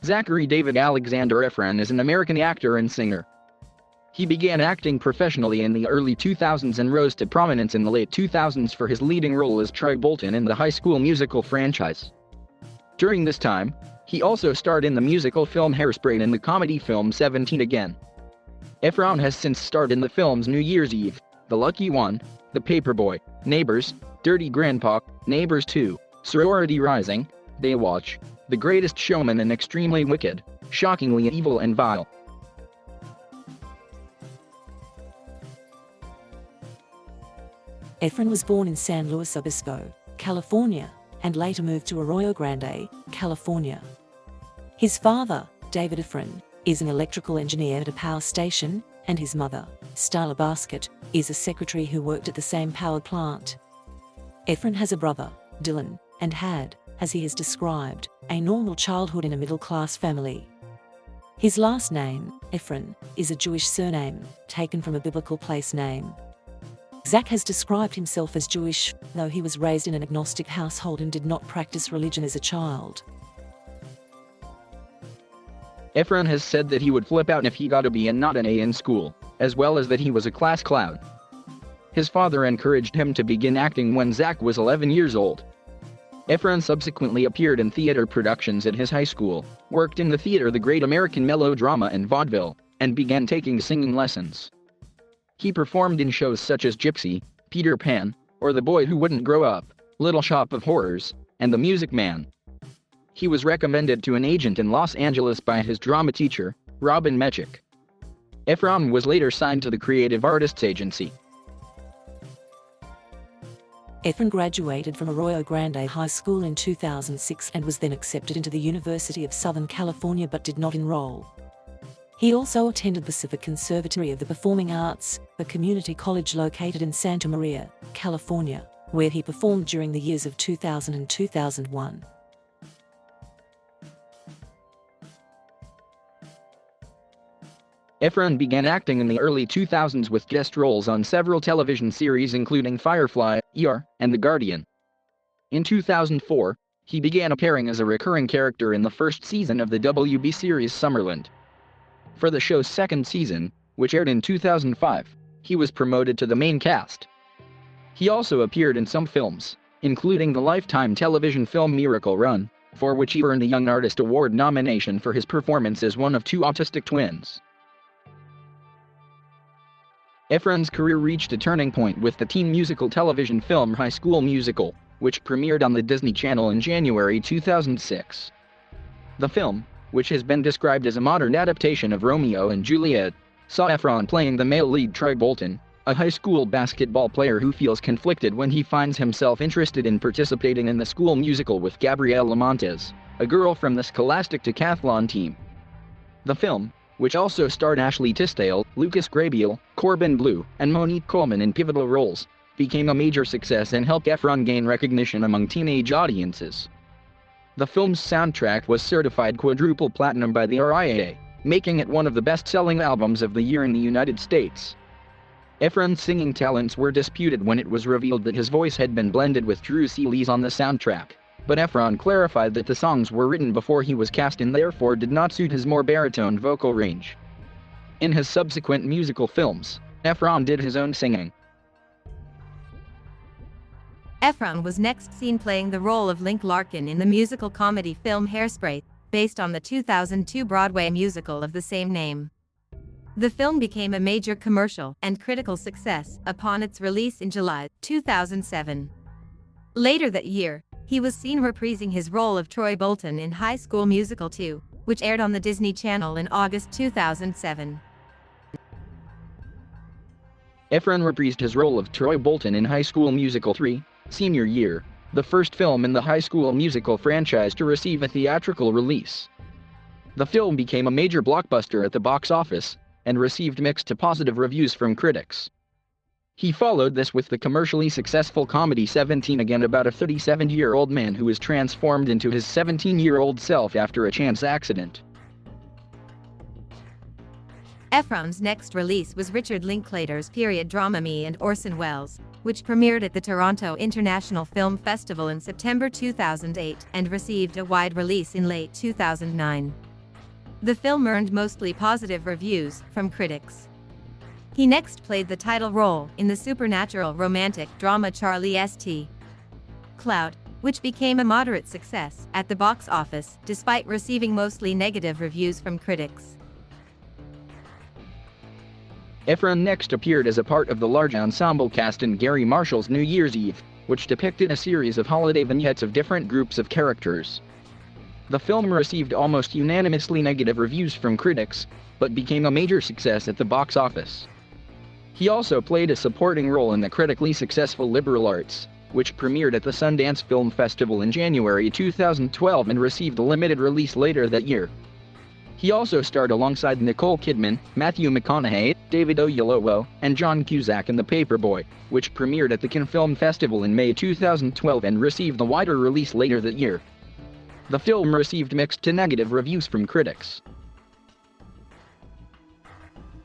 Zachary David Alexander Efron is an American actor and singer. He began acting professionally in the early 2000s and rose to prominence in the late 2000s for his leading role as Troy Bolton in the High School Musical franchise. During this time, he also starred in the musical film Hairspray and the comedy film 17 Again. Efron has since starred in the films New Year's Eve, The Lucky One, The Paperboy, Neighbors, Dirty Grandpa, Neighbors 2, Sorority Rising, Baywatch, The Greatest Showman and Extremely Wicked, Shockingly Evil and Vile. Efron was born in San Luis Obispo, California, and later moved to Arroyo Grande, California. His father, David Efron, is an electrical engineer at a power station, and his mother, Starla Basket, is a secretary who worked at the same power plant. Efron has a brother, Dylan, and had, as he has described, a normal childhood in a middle-class family. His last name, Efron, is a Jewish surname, taken from a biblical place name. Zac has described himself as Jewish, though he was raised in an agnostic household and did not practice religion as a child. Efron has said that he would flip out if he got a B and not an A in school, as well as that he was a class clown. His father encouraged him to begin acting when Zac was 11 years old. Efron subsequently appeared in theater productions at his high school, worked in the theater The Great American Melodrama and Vaudeville, and began taking singing lessons. He performed in shows such as Gypsy, Peter Pan, or The Boy Who Wouldn't Grow Up, Little Shop of Horrors, and The Music Man. He was recommended to an agent in Los Angeles by his drama teacher, Robin Mechik. Efron was later signed to the Creative Artists Agency. Efron graduated from Arroyo Grande High School in 2006 and was then accepted into the University of Southern California but did not enroll. He also attended Pacific Conservatory of the Performing Arts, a community college located in Santa Maria, California, where he performed during the years of 2000 and 2001. Efron began acting in the early 2000s with guest roles on several television series including Firefly, ER, and The Guardian. In 2004, he began appearing as a recurring character in the first season of the WB series Summerland. For the show's second season, which aired in 2005, he was promoted to the main cast. He also appeared in some films, including the Lifetime television film Miracle Run, for which he earned a Young Artist Award nomination for his performance as one of two autistic twins. Efron's career reached a turning point with the teen musical television film High School Musical, which premiered on the Disney Channel in January 2006. The film, which has been described as a modern adaptation of Romeo and Juliet, saw Efron playing the male lead Troy Bolton, a high school basketball player who feels conflicted when he finds himself interested in participating in the school musical with Gabrielle Lamontes, a girl from the Scholastic Decathlon team. The film, which also starred Ashley Tisdale, Lucas Grabeel, Corbin Bleu, and Monique Coleman in pivotal roles, became a major success and helped Efron gain recognition among teenage audiences. The film's soundtrack was certified quadruple platinum by the RIAA, making it one of the best-selling albums of the year in the United States. Efron's singing talents were disputed when it was revealed that his voice had been blended with Drew Seeley's on the soundtrack, but Efron clarified that the songs were written before he was cast and therefore did not suit his more baritone vocal range. In his subsequent musical films, Efron did his own singing. Efron was next seen playing the role of Link Larkin in the musical comedy film Hairspray, based on the 2002 Broadway musical of the same name. The film became a major commercial and critical success upon its release in July 2007. Later that year, he was seen reprising his role of Troy Bolton in High School Musical 2, which aired on the Disney Channel in August 2007. Efron reprised his role of Troy Bolton in High School Musical 3, Senior Year, the first film in the High School Musical franchise to receive a theatrical release. The film became a major blockbuster at the box office, and received mixed to positive reviews from critics. He followed this with the commercially successful comedy 17 Again about a 37-year-old man who is transformed into his 17-year-old self after a chance accident. Efron's next release was Richard Linklater's period drama Me and Orson Welles, which premiered at the Toronto International Film Festival in September 2008 and received a wide release in late 2009. The film earned mostly positive reviews from critics. He next played the title role in the supernatural romantic drama Charlie St. Cloud, which became a moderate success at the box office despite receiving mostly negative reviews from critics. Efron next appeared as a part of the large ensemble cast in Gary Marshall's New Year's Eve, which depicted a series of holiday vignettes of different groups of characters. The film received almost unanimously negative reviews from critics, but became a major success at the box office. He also played a supporting role in the critically successful Liberal Arts, which premiered at the Sundance Film Festival in January 2012 and received a limited release later that year. He also starred alongside Nicole Kidman, Matthew McConaughey, David Oyelowo, and John Cusack in The Paperboy, which premiered at the Cannes Film Festival in May 2012 and received a wider release later that year. The film received mixed to negative reviews from critics.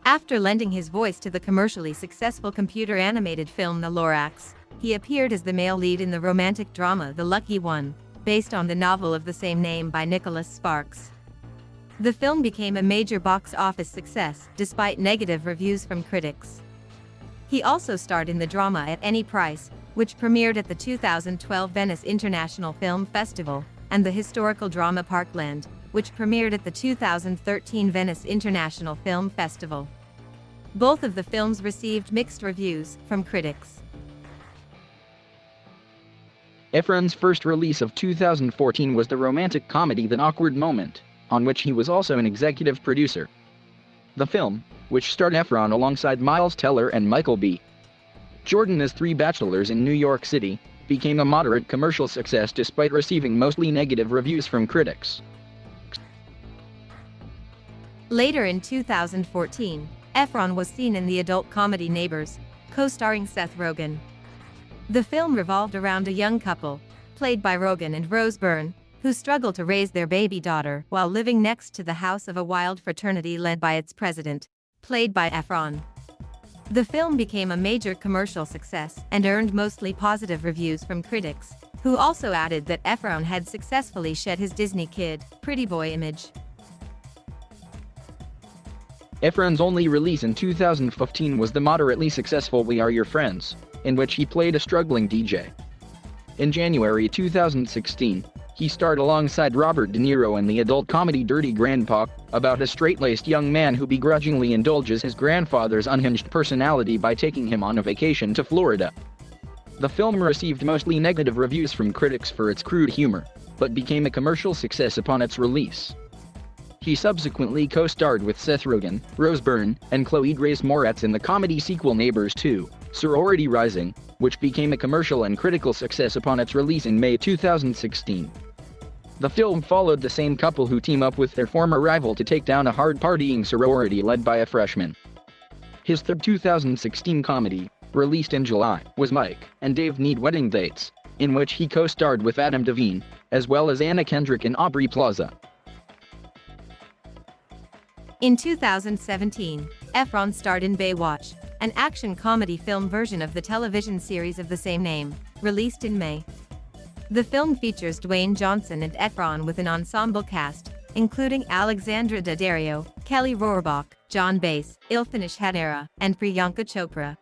After lending his voice to the commercially successful computer-animated film The Lorax, he appeared as the male lead in the romantic drama The Lucky One, based on the novel of the same name by Nicholas Sparks. The film became a major box office success despite negative reviews from critics. He also starred in the drama At Any Price, which premiered at the 2012 Venice International Film Festival, and the historical drama Parkland, which premiered at the 2013 Venice International Film Festival. Both of the films received mixed reviews from critics. Efron's first release of 2014 was the romantic comedy The Awkward Moment, on which he was also an executive producer. The film, which starred Efron alongside Miles Teller and Michael B. Jordan as three bachelors in New York City, became a moderate commercial success despite receiving mostly negative reviews from critics. Later in 2014, Efron was seen in the adult comedy Neighbors, co-starring Seth Rogen. The film revolved around a young couple, played by Rogen and Rose Byrne, who struggle to raise their baby daughter while living next to the house of a wild fraternity led by its president, played by Efron. The film became a major commercial success and earned mostly positive reviews from critics, who also added that Efron had successfully shed his Disney kid, pretty boy image. Efron's only release in 2015 was the moderately successful We Are Your Friends, in which he played a struggling DJ. In January 2016, he starred alongside Robert De Niro in the adult comedy Dirty Grandpa, about a straight-laced young man who begrudgingly indulges his grandfather's unhinged personality by taking him on a vacation to Florida. The film received mostly negative reviews from critics for its crude humor, but became a commercial success upon its release. He subsequently co-starred with Seth Rogen, Rose Byrne, and Chloe Grace Moretz in the comedy sequel Neighbors 2, Sorority Rising, which became a commercial and critical success upon its release in May 2016. The film followed the same couple who team up with their former rival to take down a hard-partying sorority led by a freshman. His third 2016 comedy, released in July, was Mike and Dave Need Wedding Dates, in which he co-starred with Adam Devine, as well as Anna Kendrick and Aubrey Plaza. In 2017, Efron starred in Baywatch, an action comedy film version of the television series of the same name, released in May. The film features Dwayne Johnson and Efron with an ensemble cast, including Alexandra Daddario, Kelly Rohrbach, John Bass, Ilfinish Hadera, and Priyanka Chopra.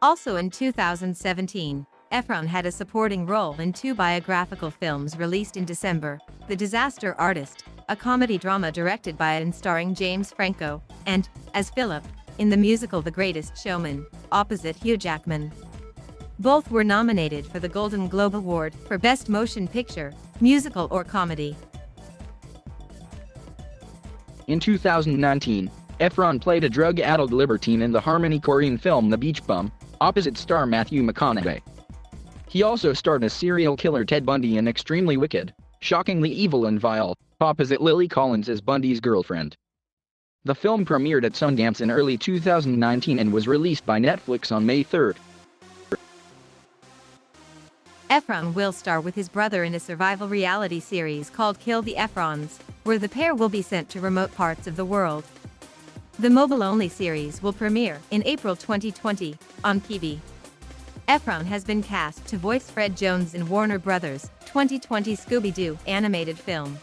Also in 2017, Efron had a supporting role in two biographical films released in December, The Disaster Artist, a comedy drama directed by and starring James Franco, and, as Philip, in the musical The Greatest Showman, opposite Hugh Jackman. Both were nominated for the Golden Globe Award for Best Motion Picture, Musical or Comedy. In 2019, Efron played a drug-addled libertine in the Harmony Korine film The Beach Bum, opposite star Matthew McConaughey. He also starred as serial killer Ted Bundy in Extremely Wicked, Shockingly Evil and Vile, opposite Lily Collins as Bundy's girlfriend. The film premiered at Sundance in early 2019 and was released by Netflix on May 3rd. Efron will star with his brother in a survival reality series called Kill the Efrons, where the pair will be sent to remote parts of the world. The mobile-only series will premiere in April 2020 on TV. Efron has been cast to voice Fred Jones in Warner Bros. 2020 Scooby-Doo animated film.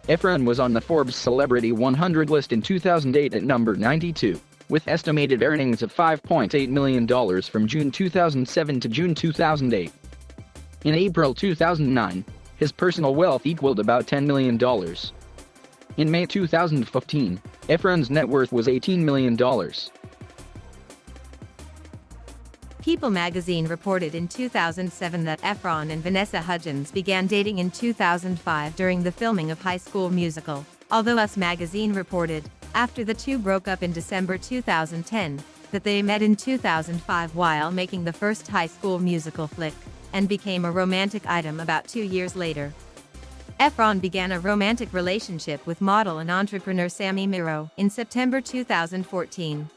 Efron was on the Forbes Celebrity 100 list in 2008 at number 92, with estimated earnings of $5.8 million from June 2007 to June 2008. In April 2009, his personal wealth equaled about $10 million. In May 2015, Efron's net worth was $18 million. People magazine reported in 2007 that Efron and Vanessa Hudgens began dating in 2005 during the filming of High School Musical, although Us magazine reported, after the two broke up in December 2010, that they met in 2005 while making the first High School Musical flick, and became a romantic item about 2 years later. Efron began a romantic relationship with model and entrepreneur Sammy Miro in September 2014.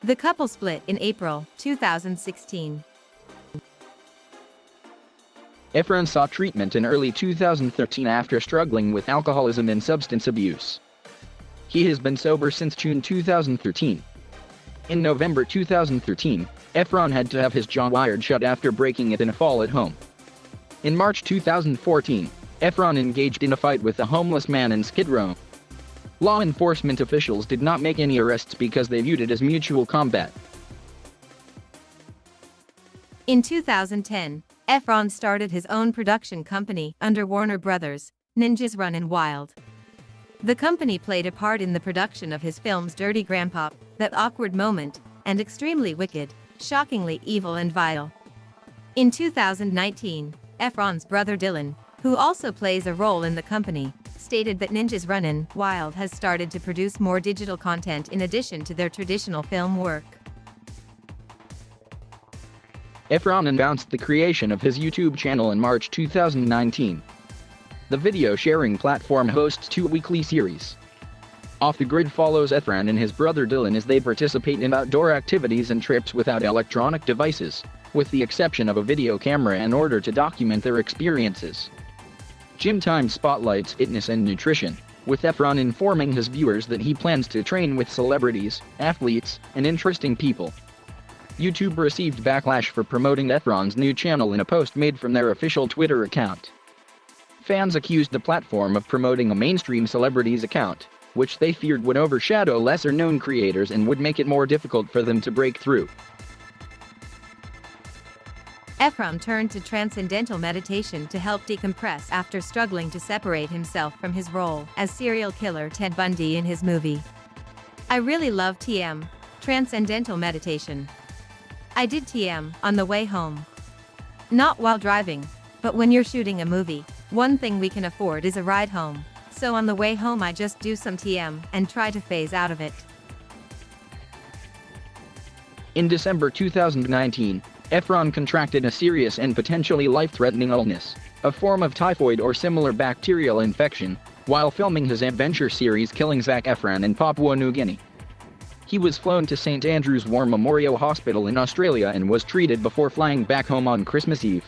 The couple split in April 2016. Efron sought treatment in early 2013 after struggling with alcoholism and substance abuse. He has been sober since June 2013. In November 2013, Efron had to have his jaw wired shut after breaking it in a fall at home. In March 2014, Efron engaged in a fight with a homeless man in Skid Row. Law enforcement officials did not make any arrests because they viewed it as mutual combat. In 2010, Efron started his own production company under Warner Brothers, Ninjas Runnin' Wild. The company played a part in the production of his films Dirty Grandpa, That Awkward Moment, and Extremely Wicked, Shockingly Evil and Vile. In 2019, Efron's brother Dylan, who also plays a role in the company, stated that Ninjas Runnin' Wild has started to produce more digital content in addition to their traditional film work. Efron announced the creation of his YouTube channel in March 2019. The video-sharing platform hosts 2 weekly series. Off the Grid follows Efron and his brother Dylan as they participate in outdoor activities and trips without electronic devices, with the exception of a video camera in order to document their experiences. Gym Time spotlights fitness and nutrition, with Efron informing his viewers that he plans to train with celebrities, athletes, and interesting people. YouTube received backlash for promoting Efron's new channel in a post made from their official Twitter account. Fans accused the platform of promoting a mainstream celebrity's account, which they feared would overshadow lesser-known creators and would make it more difficult for them to break through. Efron turned to transcendental meditation to help decompress after struggling to separate himself from his role as serial killer Ted Bundy in his movie. I really love TM, transcendental meditation. I did TM on the way home. Not while driving, but when you're shooting a movie, one thing we can afford is a ride home, so on the way home I just do some TM and try to phase out of it. In December 2019, Efron contracted a serious and potentially life-threatening illness, a form of typhoid or similar bacterial infection, while filming his adventure series Killing Zac Efron in Papua New Guinea. He was flown to St. Andrew's War Memorial Hospital in Australia and was treated before flying back home on Christmas Eve.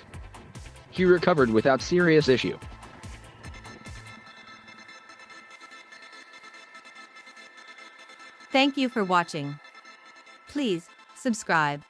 He recovered without serious issue. Thank you for watching. Please subscribe.